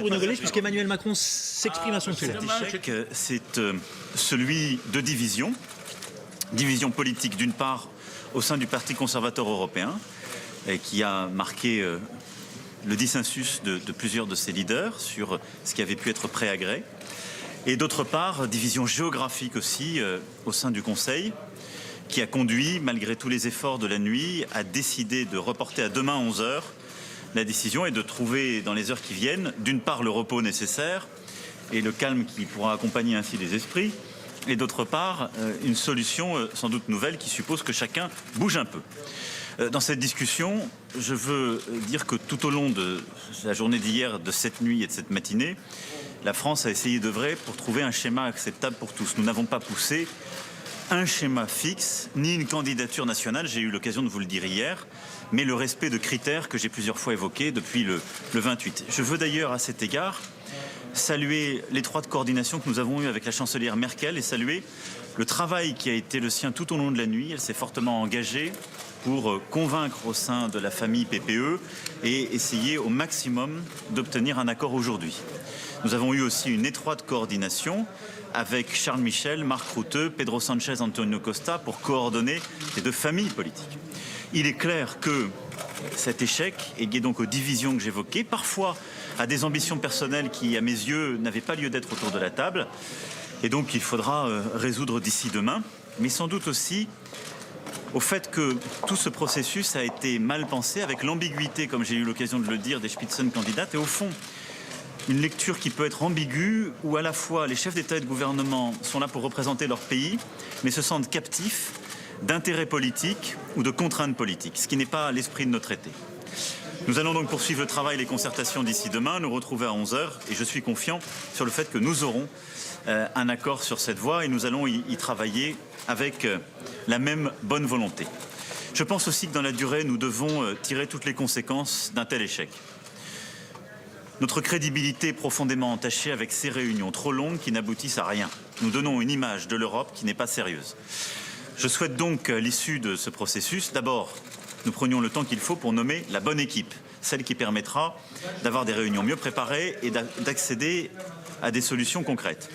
Bruno Gollnisch, puisqu'Emmanuel Macron s'exprime à son sujet. Cet échec, c'est celui de division. Division politique d'une part au sein du Parti conservateur européen, qui a marqué le dissensus de plusieurs de ses leaders sur ce qui avait pu être prêt à gré. Et d'autre part, division géographique aussi au sein du Conseil, qui a conduit, malgré tous les efforts de la nuit, à décider de reporter à demain 11h la décision et de trouver dans les heures qui viennent, d'une part le repos nécessaire et le calme qui pourra accompagner ainsi les esprits, et d'autre part une solution sans doute nouvelle qui suppose que chacun bouge un peu. Dans cette discussion, je veux dire que tout au long de la journée d'hier, de cette nuit et de cette matinée, la France a essayé d'œuvrer pour trouver un schéma acceptable pour tous. Nous n'avons pas poussé un schéma fixe, ni une candidature nationale, j'ai eu l'occasion de vous le dire hier, mais le respect de critères que j'ai plusieurs fois évoqués depuis le 28. Je veux d'ailleurs à cet égard saluer l'étroite coordination que nous avons eue avec la chancelière Merkel et saluer le travail qui a été le sien tout au long de la nuit. Elle s'est fortement engagée pour convaincre au sein de la famille PPE et essayer au maximum d'obtenir un accord aujourd'hui. Nous avons eu aussi une étroite coordination avec Charles Michel, Mark Rutte, Pedro Sanchez, Antonio Costa pour coordonner les deux familles politiques. Il est clair que cet échec est lié donc aux divisions que j'évoquais, parfois à des ambitions personnelles qui, à mes yeux, n'avaient pas lieu d'être autour de la table. Et donc il faudra résoudre d'ici demain, mais sans doute aussi au fait que tout ce processus a été mal pensé, avec l'ambiguïté, comme j'ai eu l'occasion de le dire, des Spitzenkandidaten, et au fond, une lecture qui peut être ambiguë, où à la fois les chefs d'État et de gouvernement sont là pour représenter leur pays, mais se sentent captifs d'intérêts politiques ou de contraintes politiques, ce qui n'est pas l'esprit de notre traité. Nous allons donc poursuivre le travail et les concertations d'ici demain, nous retrouver à 11h, et je suis confiant sur le fait que nous aurons un accord sur cette voie et nous allons y travailler avec la même bonne volonté. Je pense aussi que dans la durée, nous devons tirer toutes les conséquences d'un tel échec. Notre crédibilité est profondément entachée avec ces réunions trop longues qui n'aboutissent à rien. Nous donnons une image de l'Europe qui n'est pas sérieuse. Je souhaite donc, à l'issue de ce processus, d'abord, nous prenions le temps qu'il faut pour nommer la bonne équipe, celle qui permettra d'avoir des réunions mieux préparées et d'accéder à des solutions concrètes.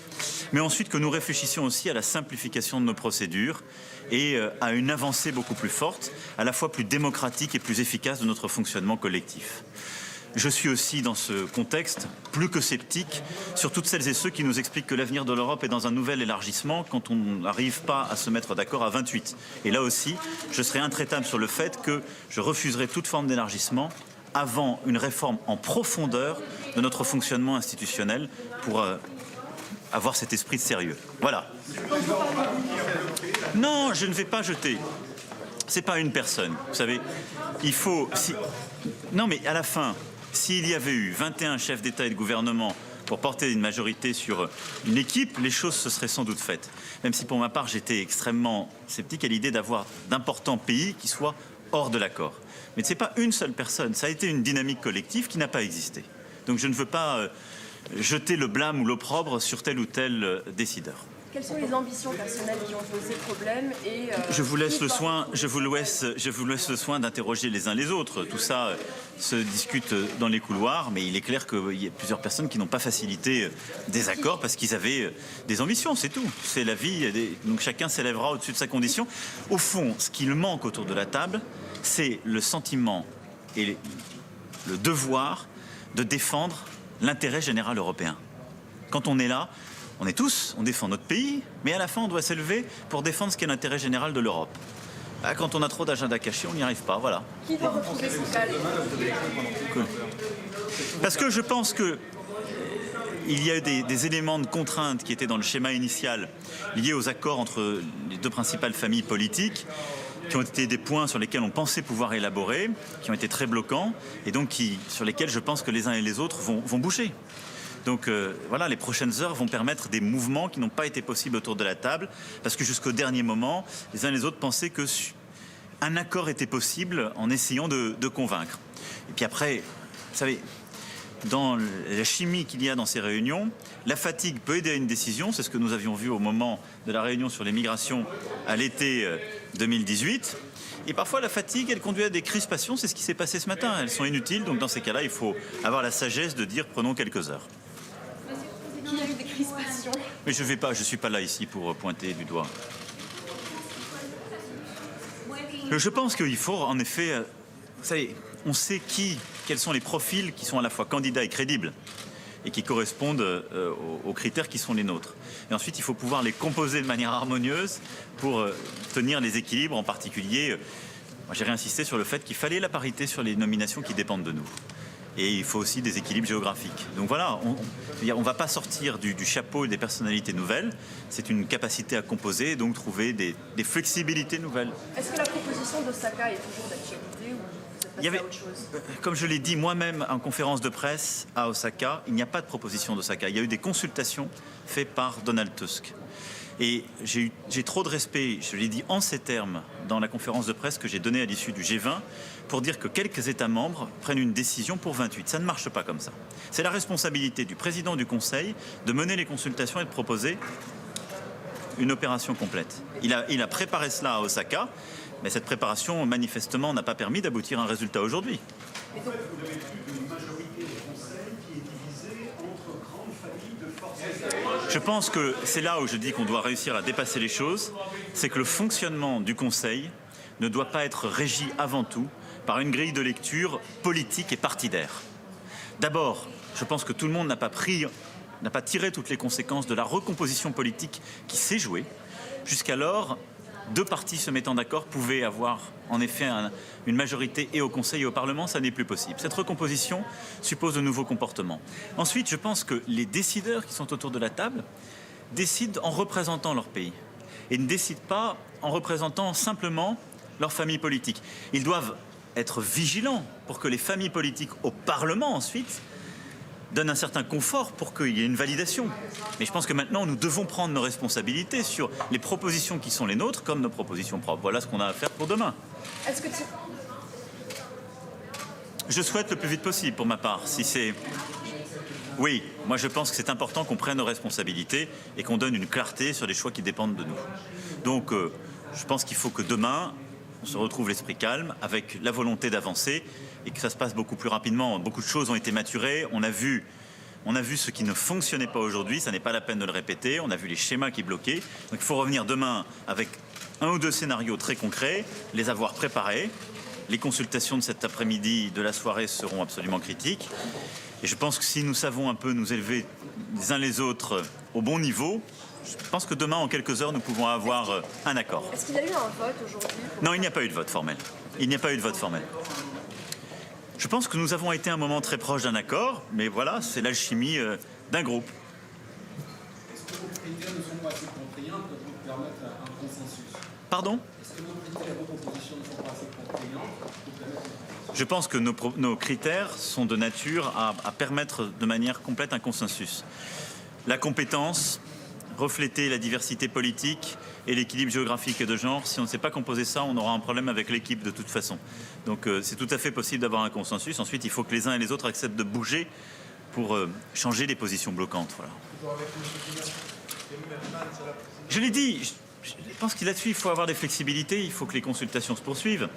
Mais ensuite que nous réfléchissions aussi à la simplification de nos procédures et à une avancée beaucoup plus forte, à la fois plus démocratique et plus efficace de notre fonctionnement collectif. Je suis aussi, dans ce contexte, plus que sceptique sur toutes celles et ceux qui nous expliquent que l'avenir de l'Europe est dans un nouvel élargissement quand on n'arrive pas à se mettre d'accord à 28. Et là aussi, je serai intraitable sur le fait que je refuserai toute forme d'élargissement avant une réforme en profondeur de notre fonctionnement institutionnel pour avoir cet esprit de sérieux. Voilà. Non, je ne vais pas jeter. C'est pas une personne. Vous savez, il faut... Non, mais à la fin, s'il y avait eu 21 chefs d'État et de gouvernement pour porter une majorité sur une équipe, les choses se seraient sans doute faites. Même si pour ma part, j'étais extrêmement sceptique à l'idée d'avoir d'importants pays qui soient hors de l'accord. Mais ce n'est pas une seule personne, ça a été une dynamique collective qui n'a pas existé. Donc je ne veux pas jeter le blâme ou l'opprobre sur tel ou tel décideur. Quelles sont les ambitions personnelles qui ont posé problème et je vous laisse le soin d'interroger les uns les autres. Tout ça se discute dans les couloirs, mais il est clair qu'il y a plusieurs personnes qui n'ont pas facilité des accords parce qu'ils avaient des ambitions, c'est tout. C'est la vie, donc chacun s'élèvera au-dessus de sa condition. Au fond, ce qu'il manque autour de la table, c'est le sentiment et le devoir de défendre l'intérêt général européen. Quand on est là, on est tous, on défend notre pays, mais à la fin, on doit s'élever pour défendre ce qu'est l'intérêt général de l'Europe. Quand on a trop d'agenda caché, on n'y arrive pas, voilà. Qui doit retrouver ce calme ? Parce que je pense que il y a des éléments de contrainte qui étaient dans le schéma initial liés aux accords entre les deux principales familles politiques, qui ont été des points sur lesquels on pensait pouvoir élaborer, qui ont été très bloquants, et donc sur lesquels je pense que les uns et les autres vont bouger. Donc voilà, les prochaines heures vont permettre des mouvements qui n'ont pas été possibles autour de la table, parce que jusqu'au dernier moment, les uns et les autres pensaient qu'un accord était possible en essayant de convaincre. Et puis après, vous savez, dans la chimie qu'il y a dans ces réunions. La fatigue peut aider à une décision, c'est ce que nous avions vu au moment de la réunion sur les migrations à l'été 2018. Et parfois la fatigue, elle conduit à des crispations, c'est ce qui s'est passé ce matin. Elles sont inutiles, donc dans ces cas-là, il faut avoir la sagesse de dire prenons quelques heures. Qui a eu des crispations? Mais je ne suis pas là ici pour pointer du doigt. Je pense qu'il faut en effet, vous savez, on sait quels sont les profils qui sont à la fois candidats et crédibles et qui correspondent aux critères qui sont les nôtres. Et ensuite, il faut pouvoir les composer de manière harmonieuse pour tenir les équilibres, en particulier. Moi, j'ai réinsisté sur le fait qu'il fallait la parité sur les nominations qui dépendent de nous. Et il faut aussi des équilibres géographiques. Donc voilà, on ne va pas sortir du chapeau des personnalités nouvelles. C'est une capacité à composer et donc trouver des flexibilités nouvelles. Est-ce que la proposition d'Osaka est toujours d'actualité ou vous êtes passé à autre chose? Comme je l'ai dit moi-même en conférence de presse à Osaka, il n'y a pas de proposition d'Osaka. Il y a eu des consultations faites par Donald Tusk. Et j'ai trop de respect, je l'ai dit en ces termes, dans la conférence de presse que j'ai donnée à l'issue du G20, pour dire que quelques États membres prennent une décision pour 28. Ça ne marche pas comme ça. C'est la responsabilité du président du Conseil de mener les consultations et de proposer une opération complète. Il a préparé cela à Osaka, mais cette préparation, manifestement, n'a pas permis d'aboutir à un résultat aujourd'hui. Je pense que c'est là où je dis qu'on doit réussir à dépasser les choses, c'est que le fonctionnement du Conseil ne doit pas être régi avant tout par une grille de lecture politique et partidaire. D'abord, je pense que tout le monde n'a pas tiré toutes les conséquences de la recomposition politique qui s'est jouée. Jusqu'alors, deux partis se mettant d'accord pouvaient avoir en effet une majorité et au Conseil et au Parlement, ça n'est plus possible. Cette recomposition suppose de nouveaux comportements. Ensuite, je pense que les décideurs qui sont autour de la table décident en représentant leur pays et ne décident pas en représentant simplement leur famille politique. Ils doivent être vigilants pour que les familles politiques au Parlement ensuite donnent un certain confort pour qu'il y ait une validation. Mais je pense que maintenant, nous devons prendre nos responsabilités sur les propositions qui sont les nôtres comme nos propositions propres. Voilà ce qu'on a à faire pour demain. Est-ce que Je souhaite le plus vite possible pour ma part. Si c'est... Oui, moi je pense que c'est important qu'on prenne nos responsabilités et qu'on donne une clarté sur les choix qui dépendent de nous. Donc je pense qu'il faut que demain, on se retrouve l'esprit calme avec la volonté d'avancer et que ça se passe beaucoup plus rapidement. Beaucoup de choses ont été maturées, on a vu ce qui ne fonctionnait pas aujourd'hui, ça n'est pas la peine de le répéter, on a vu les schémas qui bloquaient. Donc il faut revenir demain avec un ou deux scénarios très concrets, les avoir préparés. Les consultations de cet après-midi, de la soirée seront absolument critiques. Et je pense que si nous savons un peu nous élever les uns les autres au bon niveau, je pense que demain, en quelques heures, nous pouvons avoir un accord. Est-ce qu'il y a eu un vote aujourd'hui? Non, il n'y a pas eu de vote formel. Il n'y a pas eu de vote formel. Je pense que nous avons été à un moment très proche d'un accord, mais voilà, c'est l'alchimie d'un groupe. Est-ce que vos critères ne sont pas assez contraignants pour vous permettre un consensus? Pardon? Est-ce que vos critères de composition ne sont pas assez contraignants pour permettre un consensus? Je pense que nos critères sont de nature à permettre de manière complète un consensus. La compétence, refléter la diversité politique et l'équilibre géographique et de genre. Si on ne sait pas composer ça, on aura un problème avec l'équipe de toute façon. Donc c'est tout à fait possible d'avoir un consensus. Ensuite, il faut que les uns et les autres acceptent de bouger pour changer les positions bloquantes. Voilà. Je l'ai dit, je pense que là-dessus, il faut avoir des flexibilités, il faut que les consultations se poursuivent.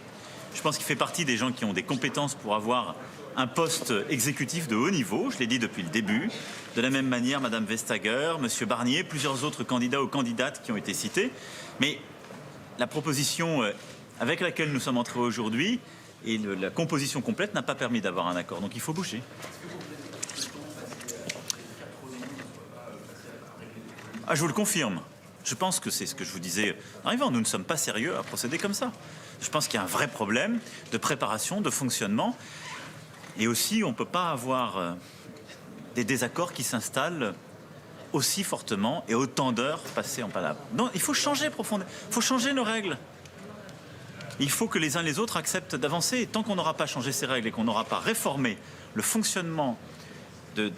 Je pense qu'il fait partie des gens qui ont des compétences pour avoir un poste exécutif de haut niveau, je l'ai dit depuis le début. De la même manière, Madame Vestager, Monsieur Barnier, plusieurs autres candidats ou candidates qui ont été cités. Mais la proposition avec laquelle nous sommes entrés aujourd'hui et la composition complète n'a pas permis d'avoir un accord. Donc il faut bouger. Ah, je vous le confirme. Je pense que c'est ce que je vous disais en arrivant. Nous ne sommes pas sérieux à procéder comme ça. Je pense qu'il y a un vrai problème de préparation, de fonctionnement. Et aussi, on ne peut pas avoir des désaccords qui s'installent aussi fortement et autant d'heures passées en palabre. Non, il faut changer profondément. Il faut changer nos règles. Il faut que les uns les autres acceptent d'avancer. Et tant qu'on n'aura pas changé ces règles et qu'on n'aura pas réformé le fonctionnement de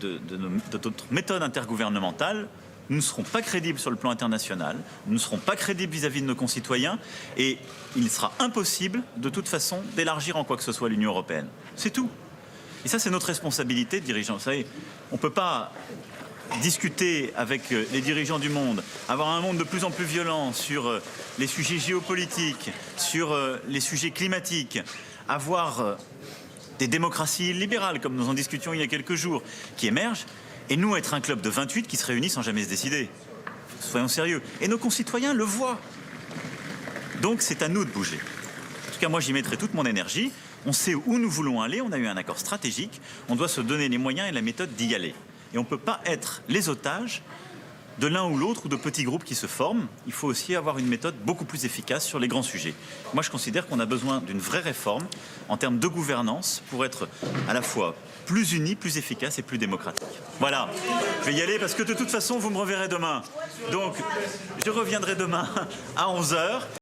notre méthode intergouvernementale, nous ne serons pas crédibles sur le plan international, nous ne serons pas crédibles vis-à-vis de nos concitoyens et il sera impossible de toute façon d'élargir en quoi que ce soit l'Union européenne. C'est tout. Et ça, c'est notre responsabilité de dirigeants. Vous savez, on ne peut pas discuter avec les dirigeants du monde, avoir un monde de plus en plus violent sur les sujets géopolitiques, sur les sujets climatiques, avoir des démocraties libérales, comme nous en discutions il y a quelques jours, qui émergent, et nous être un club de 28 qui se réunit sans jamais se décider. Soyons sérieux. Et nos concitoyens le voient. Donc c'est à nous de bouger. En tout cas, moi, j'y mettrai toute mon énergie. On sait où nous voulons aller, on a eu un accord stratégique, on doit se donner les moyens et la méthode d'y aller. Et on ne peut pas être les otages de l'un ou l'autre ou de petits groupes qui se forment. Il faut aussi avoir une méthode beaucoup plus efficace sur les grands sujets. Moi, je considère qu'on a besoin d'une vraie réforme en termes de gouvernance pour être à la fois plus unis, plus efficace et plus démocratique. Voilà, je vais y aller parce que de toute façon, vous me reverrez demain. Donc, je reviendrai demain à 11 h.